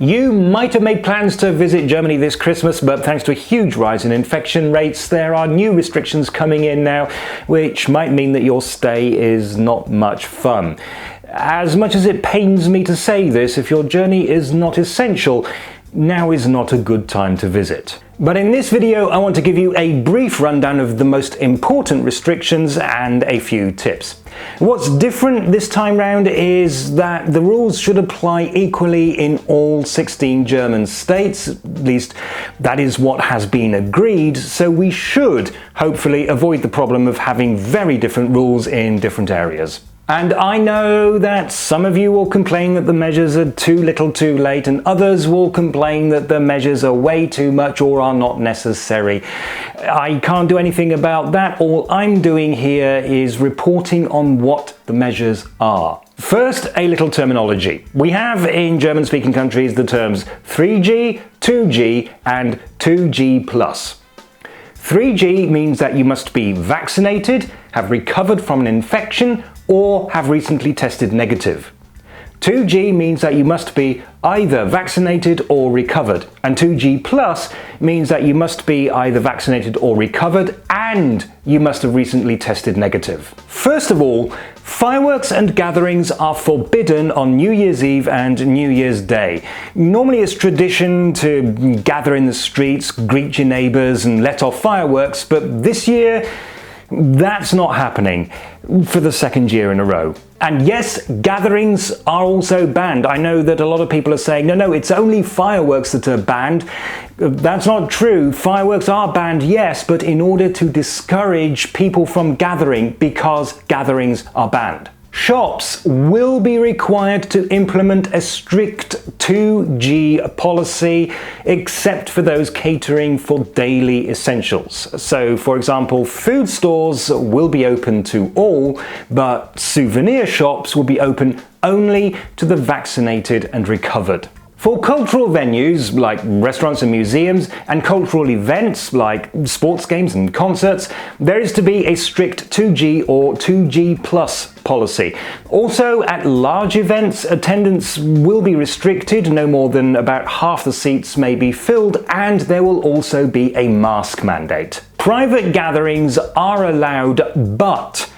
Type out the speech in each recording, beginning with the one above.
You might have made plans to visit Germany this Christmas, but thanks to a huge rise in infection rates, there are new restrictions coming in now, which might mean that your stay is not much fun. As much as it pains me to say this, if your journey is not essential, now is not a good time to visit. But in this video, I want to give you a brief rundown of the most important restrictions and a few tips. What's different this time round is that the rules should apply equally in all 16 German states, at least that is what has been agreed, so we should hopefully avoid the problem of having very different rules in different areas. And I know that some of you will complain that the measures are too little too late, and others will complain that the measures are way too much or are not necessary. I can't do anything about that. All I'm doing here is reporting on what the measures are. First, a little terminology. We have in German-speaking countries the terms 3G, 2G and 2G+. 3G means that you must be vaccinated, have recovered from an infection, or have recently tested negative. 2G means that you must be either vaccinated or recovered, and 2G plus means that you must be either vaccinated or recovered and you must have recently tested negative. First of all, fireworks and gatherings are forbidden on New Year's Eve and New Year's Day. Normally it's tradition to gather in the streets, greet your neighbours and let off fireworks, but this year that's not happening for the second year in a row. And yes, gatherings are also banned. I know that a lot of people are saying, no, it's only fireworks that are banned. That's not true. Fireworks are banned, yes, but in order to discourage people from gathering, because gatherings are banned. Shops will be required to implement a strict 2G policy, except for those catering for daily essentials. So, for example, food stores will be open to all, but souvenir shops will be open only to the vaccinated and recovered. For cultural venues like restaurants and museums, and cultural events like sports games and concerts, there is to be a strict 2G or 2G plus policy. Also, at large events, attendance will be restricted, no more than about half the seats may be filled, and there will also be a mask mandate. Private gatherings are allowed, but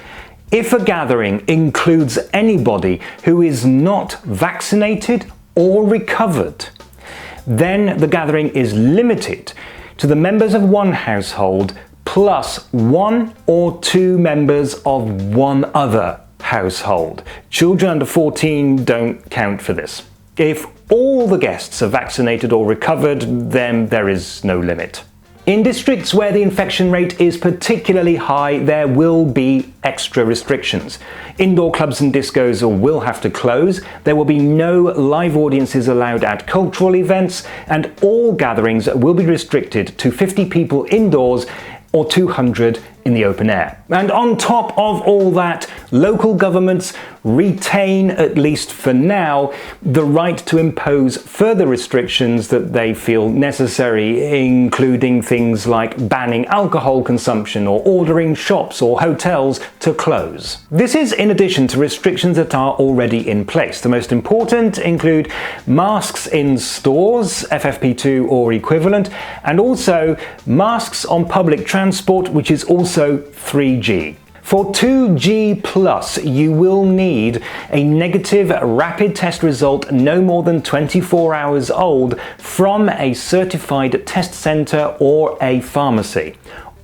if a gathering includes anybody who is not vaccinated or recovered, then the gathering is limited to the members of one household plus one or two members of one other household. Children under 14 don't count for this. If all the guests are vaccinated or recovered, then there is no limit. In districts where the infection rate is particularly high, there will be extra restrictions. Indoor clubs and discos will have to close, there will be no live audiences allowed at cultural events, and all gatherings will be restricted to 50 people indoors or 200 in the open air. And on top of all that, local governments retain, at least for now, the right to impose further restrictions that they feel necessary, including things like banning alcohol consumption or ordering shops or hotels to close. This is in addition to restrictions that are already in place. The most important include masks in stores, FFP2 or equivalent, and also masks on public transport, which is also 3G. For 2G+, you will need a negative rapid test result no more than 24 hours old from a certified test centre or a pharmacy,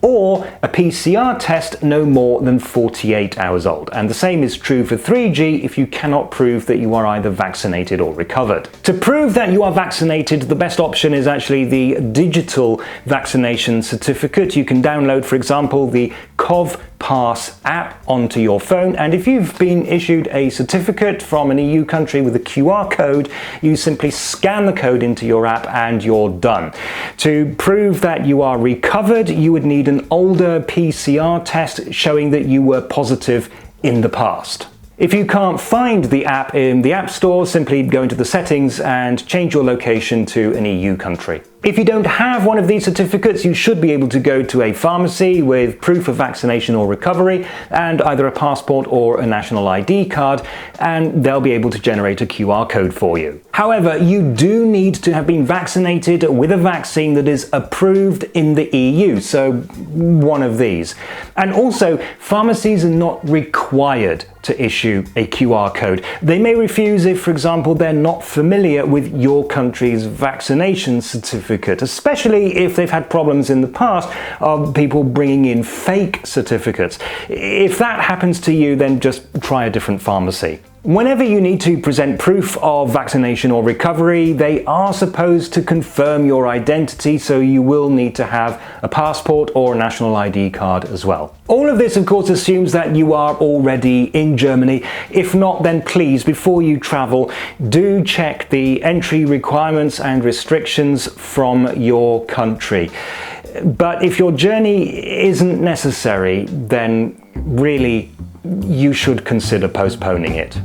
or a PCR test no more than 48 hours old. And the same is true for 3G if you cannot prove that you are either vaccinated or recovered. To prove that you are vaccinated, the best option is actually the digital vaccination certificate. You can download, for example, the CovPass app onto your phone, and if you've been issued a certificate from an EU country with a QR code, you simply scan the code into your app and you're done. To prove that you are recovered, you would need an older PCR test showing that you were positive in the past. If you can't find the app in the App Store, simply go into the settings and change your location to an EU country. If you don't have one of these certificates, you should be able to go to a pharmacy with proof of vaccination or recovery and either a passport or a national ID card, and they'll be able to generate a QR code for you. However, you do need to have been vaccinated with a vaccine that is approved in the EU, so one of these. And also, pharmacies are not required to issue a QR code. They may refuse if, for example, they're not familiar with your country's vaccination certificate, especially if they've had problems in the past of people bringing in fake certificates. If that happens to you, then just try a different pharmacy. Whenever you need to present proof of vaccination or recovery, they are supposed to confirm your identity, so you will need to have a passport or a national ID card as well. All of this, of course, assumes that you are already in Germany. If not, then please, before you travel, do check the entry requirements and restrictions from your country. But if your journey isn't necessary, then really you should consider postponing it.